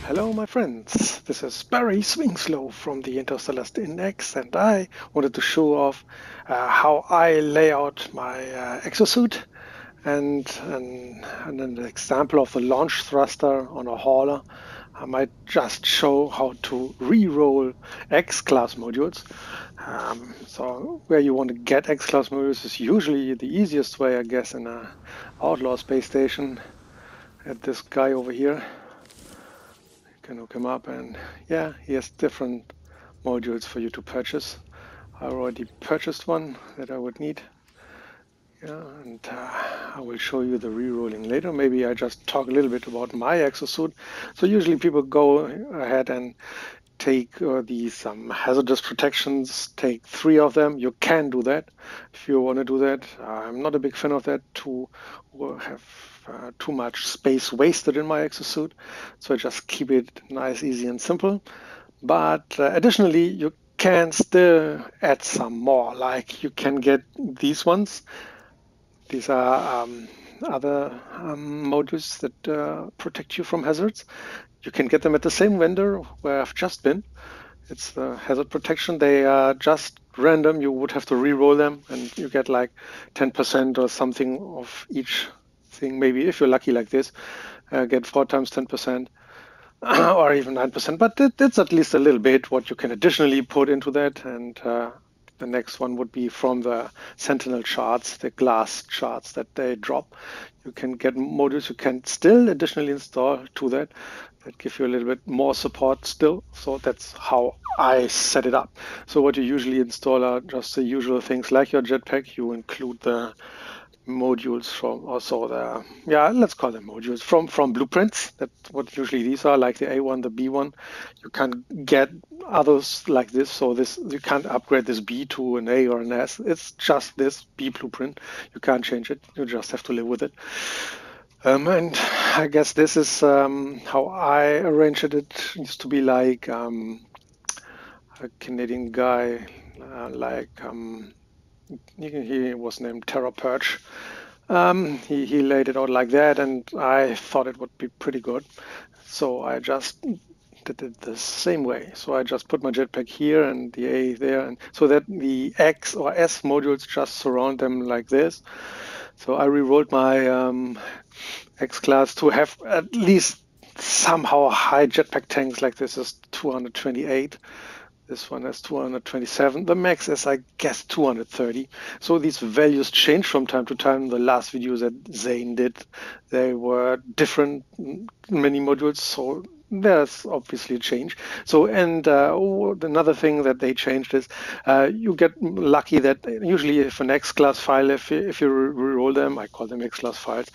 Hello, my friends. This is Barry Swingslow from the Interstellar Index, and I wanted to show off how I lay out my exosuit and an example of the launch thruster on a hauler. I might just show how to re-roll X-class modules. So where you want to get X-class modules is usually the easiest way, I guess, in a outlaw space station. At this guy over here. Can hook him up, and yeah, he has different modules for you to purchase. I already purchased one that I would need. Yeah, and I will show you the re-rolling later. Maybe I just talk a little bit about my exosuit. So usually people go ahead and take these hazardous protections, take 3 of them. You can do that if you want to do that. I'm not a big fan of that to have too much space wasted in my exosuit. So I just keep it nice, easy, and simple. But additionally, you can still add some more. Like you can get these ones. These are other modules that protect you from hazards. You can get them at the same vendor where I've just been. It's the hazard protection. They are just random. You would have to re-roll them, and you get like 10% or something of each thing. Maybe if you're lucky like this, get 4 times 10%. Or even 9%, but it's at least a little bit what you can additionally put into that. And the next one would be from the Sentinel charts, the glass charts that they drop. You can get modules you can still additionally install to that give you a little bit more support still. So that's how I set it up. So what you usually install are just the usual things like your jetpack. You include the modules from also let's call them modules from blueprints. That's what usually these are, like the A1, the B1. You can get others like this, so this you can't upgrade this B to an A or an S. It's just this B blueprint. You can't change it. You just have to live with it. And I guess this is how I arranged it. It used to be like a Canadian guy, he was named Terra Perch. He laid it out like that, and I thought it would be pretty good. So I just did it the same way. So I just put my jetpack here and the A there, and so that the X or S modules just surround them like this. So I re-rolled my X class to have at least somehow high jetpack tanks. Like this is 228. This one has 227. The max is, I guess, 230. So these values change from time to time. The last videos that Zane did, they were different mini modules. So there's obviously a change. So, and another thing that they changed is you get lucky that usually if an X-class file, if you re-roll them, I call them X-class files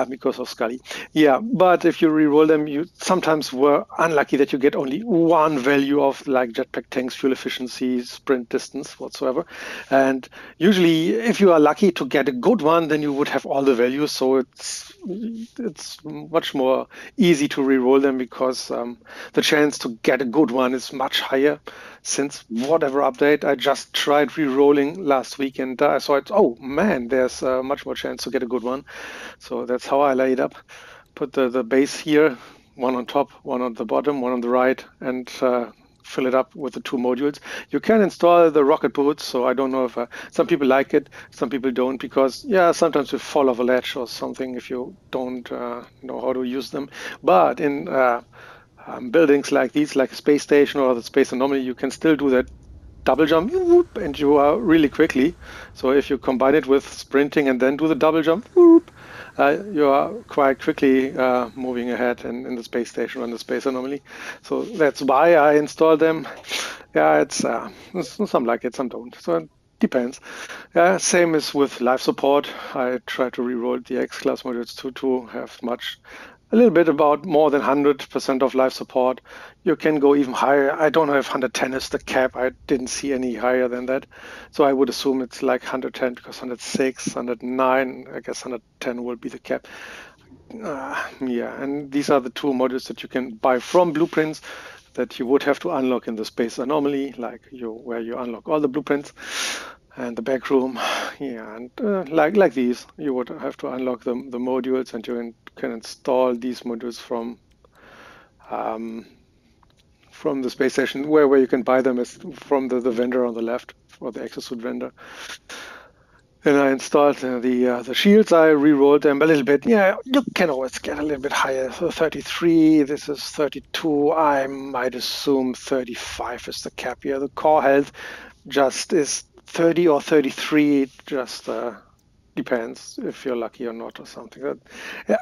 because of Scully. Yeah, but if you re-roll them, you sometimes were unlucky that you get only one value of like jetpack tanks, fuel efficiency, sprint distance, whatsoever. And usually if you are lucky to get a good one, then you would have all the values. So it's much more easy to re-roll them because the chance to get a good one is much higher. Since whatever update, I just tried re-rolling last week and I saw it, oh man, there's much more chance to get a good one. So that's how I lay it up. Put the base here, one on top, one on the bottom, one on the right, and fill it up with the 2 modules. You can install the rocket boots, so I don't know if some people like it, some people don't, because yeah, sometimes you fall off a ledge or something if you don't know how to use them. But in buildings like these, like a space station or the space anomaly, you can still do that double jump, whoop, and you are really quickly. So if you combine it with sprinting and then do the double jump, whoop, you are quite quickly moving ahead in the space station or in the space anomaly. So that's why I installed them. Yeah, it's some like it, some don't. So it depends. Same as with life support. I try to reroll the X-class modules to have a little bit about more than 100% of life support. You can go even higher. I don't know if 110 is the cap. I didn't see any higher than that. So I would assume it's like 110 because 106, 109, I guess 110 will be the cap. Yeah, and these are the 2 modules that you can buy from blueprints that you would have to unlock in the space anomaly, like where you unlock all the blueprints. And the back room, yeah, and like these, you would have to unlock the modules, and you can install these modules from from the space station. Where you can buy them is from the vendor on the left, or the exosuit vendor. And I installed the shields. I re-rolled them a little bit. Yeah, you can always get a little bit higher. So 33, this is 32. I might assume 35 is the cap here. The core health just is 30 or 33, just depends if you're lucky or not or something.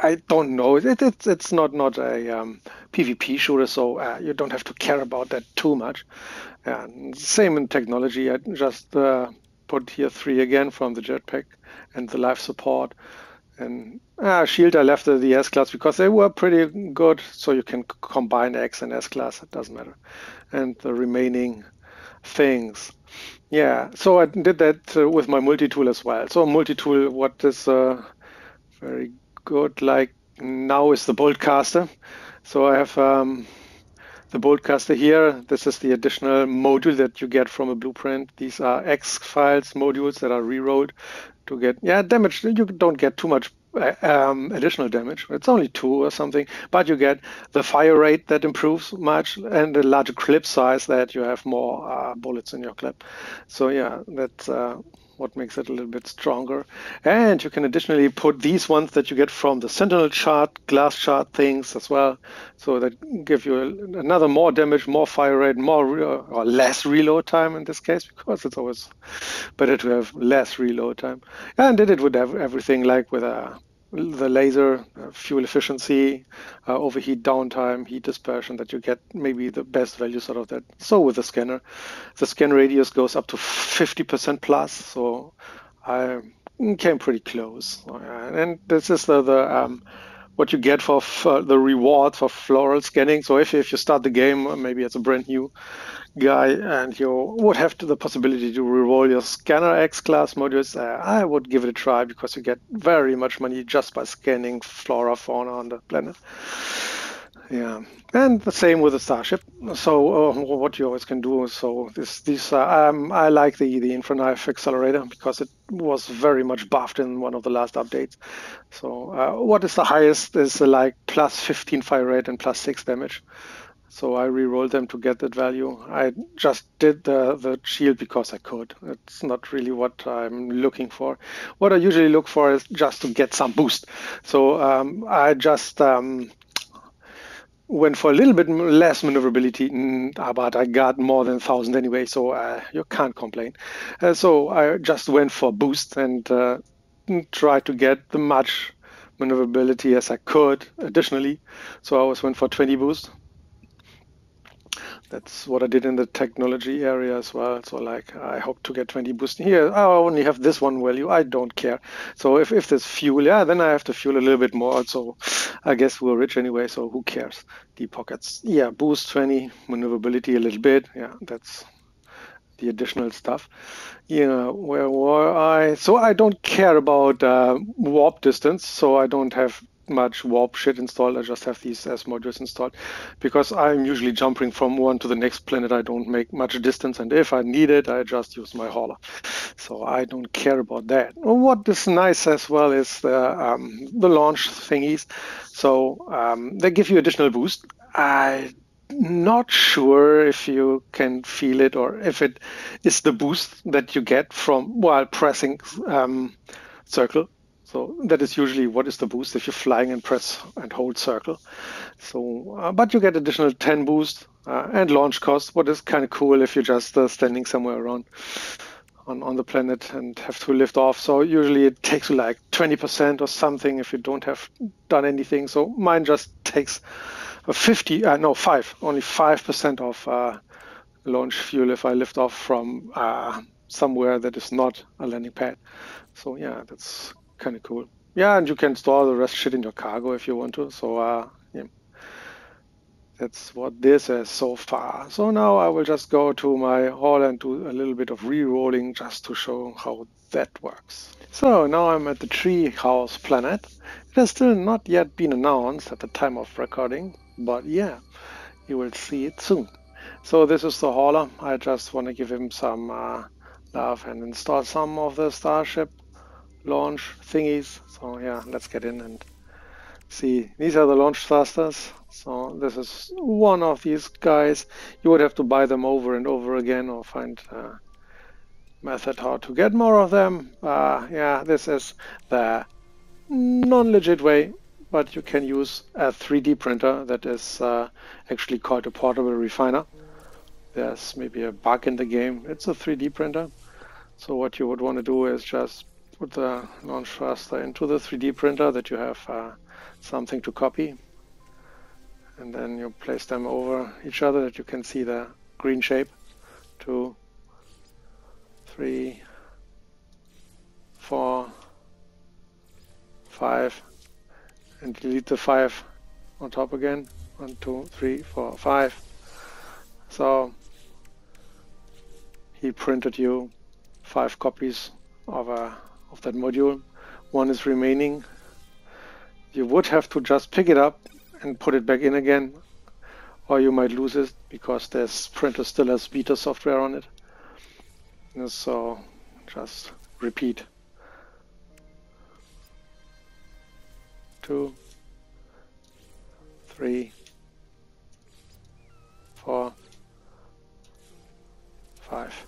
I don't know. It's not a PvP shooter, so you don't have to care about that too much. And same in technology. I just put here 3 again from the jetpack and the life support. And shield I left the S class because they were pretty good, so you can combine X and S class, it doesn't matter. And the remaining things. Yeah, so I did that with my multi-tool as well. So multi-tool, what is very good like now is the boltcaster. So I have the boltcaster here. This is the additional module that you get from a blueprint. These are X files modules that are rerolled to get damage. You don't get too much additional damage. It's only 2 or something, but you get the fire rate that improves much and a larger clip size that you have more bullets in your clip. So yeah, that's what makes it a little bit stronger. And you can additionally put these ones that you get from the Sentinel chart, glass chart things as well. So that give you another more damage, more fire rate, more or less reload time in this case, because it's always better to have less reload time. And did it with everything, like with the laser, fuel efficiency, overheat downtime, heat dispersion, that you get maybe the best values out of that. So with the scan radius goes up to 50% plus. So I came pretty close. And this is the what you get for the reward for floral scanning. So if you start the game, maybe as a brand new guy, and you would have the possibility to reroll your Scanner X class modules, I would give it a try because you get very much money just by scanning flora, fauna on the planet. Yeah, and the same with the Starship. So what you always can do. So I like the Infraknife accelerator because it was very much buffed in one of the last updates. So what is the highest is like plus 15 fire rate and plus 6 damage. So I re-rolled them to get that value. I just did the shield because I could. It's not really what I'm looking for. What I usually look for is just to get some boost. So I just went for a little bit less maneuverability, but I got more than 1,000 anyway, so you can't complain. So I just went for boost and tried to get the much maneuverability as I could additionally. So I always went for 20 boost. That's what I did in the technology area as well. So like I hope to get 20 boost here. I only have this one value. I don't care. So if there's fuel, then I have to fuel a little bit more. So I guess we're rich anyway. So who cares? Deep pockets. Yeah, boost 20, maneuverability a little bit. Yeah, that's the additional stuff. Yeah, where were I? So I don't care about warp distance. So I don't have much warp shit installed. I just have these as modules installed because I'm usually jumping from one to the next planet. I don't make much distance, and if I need it, I just use my hauler. So I don't care about that. What is nice as well is the launch thingies. So they give you additional boost. I'm not sure if you can feel it or if it is the boost that you get from while pressing circle. So that is usually what is the boost if you're flying and press and hold circle. So, but you get additional 10 boost and launch cost, what is kind of cool if you're just standing somewhere around on the planet and have to lift off. So usually it takes you like 20% or something if you don't have done anything. So mine just takes 5, only 5% of launch fuel if I lift off from somewhere that is not a landing pad. So yeah, that's kind of cool. Yeah, and you can store the rest shit in your cargo if you want to. So yeah, that's what this is so far. So now I will just go to my hall and do a little bit of re-rolling just to show how that works. So now I'm at the Treehouse planet. It has still not yet been announced at the time of recording, but yeah, you will see it soon. So this is the hauler. I just want to give him some love and install some of the Starship launch thingies. So yeah, let's get in and See, these are the launch thrusters. So this is one of these guys. You would have to buy them over and over again or find a method how to get more of them. Yeah, this is the non-legit way, but you can use a 3D printer that is actually called a portable refiner. There's maybe a bug in the game. It's a 3D printer. So what you would want to do is just put the launch thruster into the 3D printer that you have something to copy, and then you place them over each other that you can see the green shape. 2, 3, 4, 5, and delete the 5 on top again. 1, 2, 3, 4, 5. So he printed you 5 copies of that module. 1 is remaining. You would have to just pick it up and put it back in again, or you might lose it because this printer still has beta software on it. And so just repeat. 2, 3, 4, 5.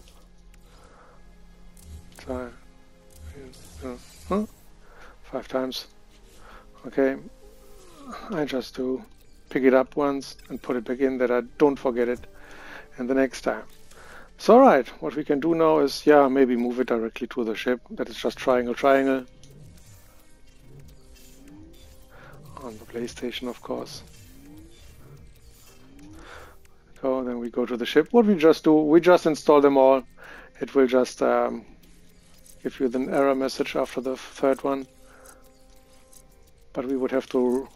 So, 5 times. Okay, I just do pick it up once and put it back in that I don't forget it, and the next time. So right, what we can do now is, yeah, maybe move it directly to the ship. That is just triangle, triangle. On the PlayStation, of course. So then we go to the ship. What we just do, we just install them all. It will just give you an error message after the third one. But we would have to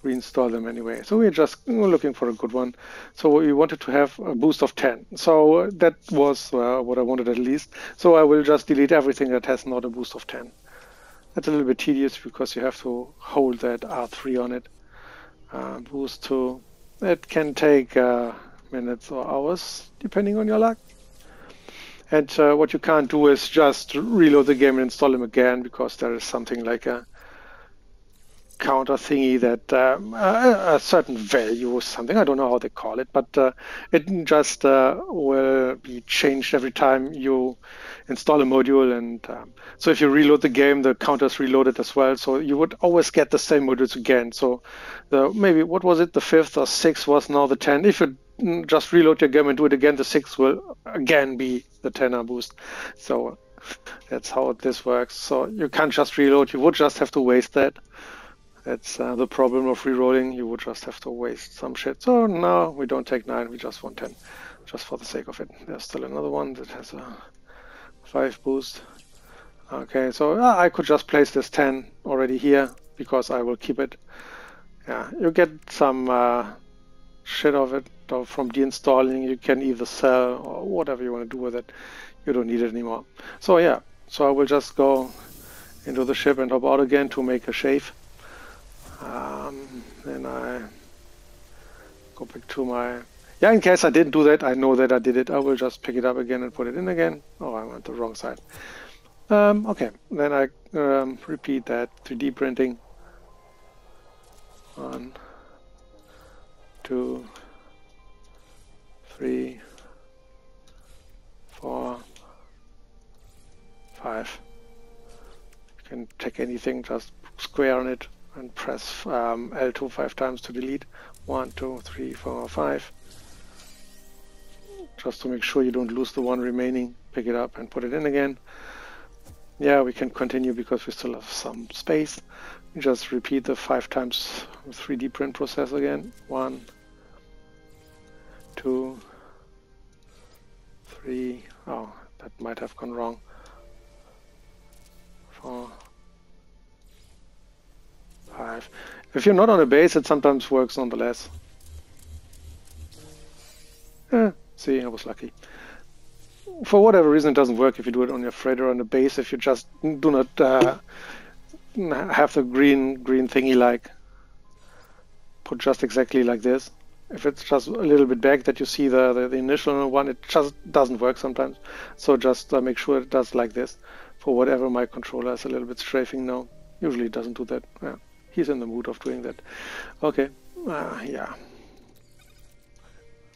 reinstall them anyway. So we're just looking for a good one. So we wanted to have a boost of 10. So that was what I wanted at least. So I will just delete everything that has not a boost of 10. That's a little bit tedious because you have to hold that R3 on it. Boost to, it can take minutes or hours depending on your luck. And what you can't do is just reload the game and install them again, because there is something like a counter thingy that a certain value or something, I don't know how they call it, but it just will be changed every time you install a module. And so if you reload the game, the counter is reloaded as well, so you would always get the same modules again. So maybe, what was it, the 5th or 6th was now the 10. If you just reload your game and do it again, the 6th will again be the 10er boost. So that's how this works. So you can't just reload, you would just have to waste that. That's the problem of rerolling. You would just have to waste some shit. So now we don't take 9, we just want 10, just for the sake of it. There's still another one that has a 5 boost. Okay, so I could just place this 10 already here, because I will keep it. Yeah, you get some shit of it from deinstalling. You can either sell or whatever you want to do with it. You don't need it anymore. So yeah, so I will just go into the ship and hop out again to make a shave. Then I go back to my, yeah, in case I didn't do that, I know that I did it. I will just pick it up again and put it in again. Oh, I went the wrong side. Okay, then I repeat that 3D printing. 1, 2, 3, 4, 5. You can take anything, just square on it and press L2 5 times to delete. 1, 2, 3, 4, 5. Just to make sure you don't lose the one remaining. Pick it up and put it in again. Yeah, we can continue because we still have some space. Just repeat the 5 times 3D print process again. 1, 2, 3. Oh, that might have gone wrong. 4, 5. If you're not on a base, it sometimes works nonetheless. See, I was lucky. For whatever reason, it doesn't work if you do it on your freighter on the base. If you just do not have the green thingy, like put just exactly like this. If it's just a little bit back that you see the initial one, it just doesn't work sometimes. So just make sure it does like this. For whatever, my controller is a little bit strafing now. Usually it doesn't do that. Yeah. he's in the mood of doing that. Okay, yeah.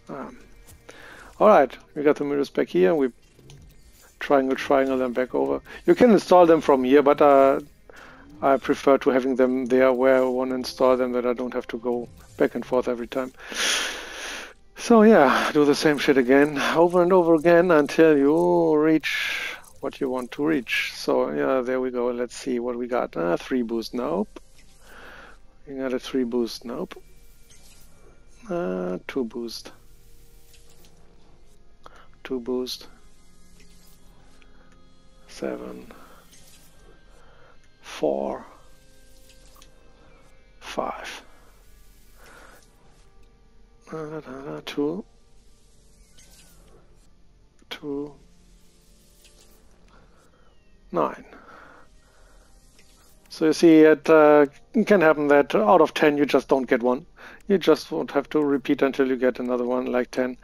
All right, we got the mirrors back here. We triangle them back over. You can install them from here, but I prefer to having them there where I want to install them, that I don't have to go back and forth every time. So yeah, do the same shit again, over and over again, until you reach what you want to reach. So yeah, there we go. Let's see what we got. 3 boost, nope. We got a 3 boost, nope. 2 boost. 2 boost. 7. 4. 5. 2. 2. 9. So you see, it can happen that out of 10 you just don't get one. You just won't have to repeat until you get another one, like 10.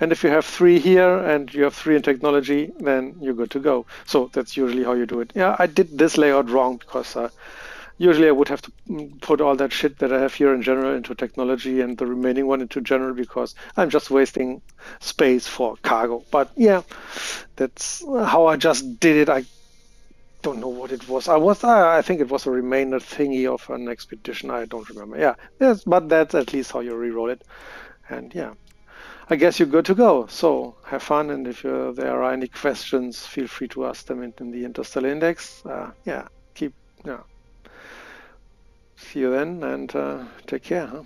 And if you have 3 here and you have 3 in technology, then you're good to go. So that's usually how you do it. Yeah, I did this layout wrong because usually I would have to put all that shit that I have here in general into technology and the remaining one into general, because I'm just wasting space for cargo. But yeah, that's how I just did it. I don't know what it was. I think it was a remainder thingy of an expedition. I don't remember. Yeah, yes, but that's at least how you reroll it. And yeah, I guess you're good to go. So have fun, and if there are any questions, feel free to ask them in the Interstellar Index. Yeah, see you then, and take care. Huh?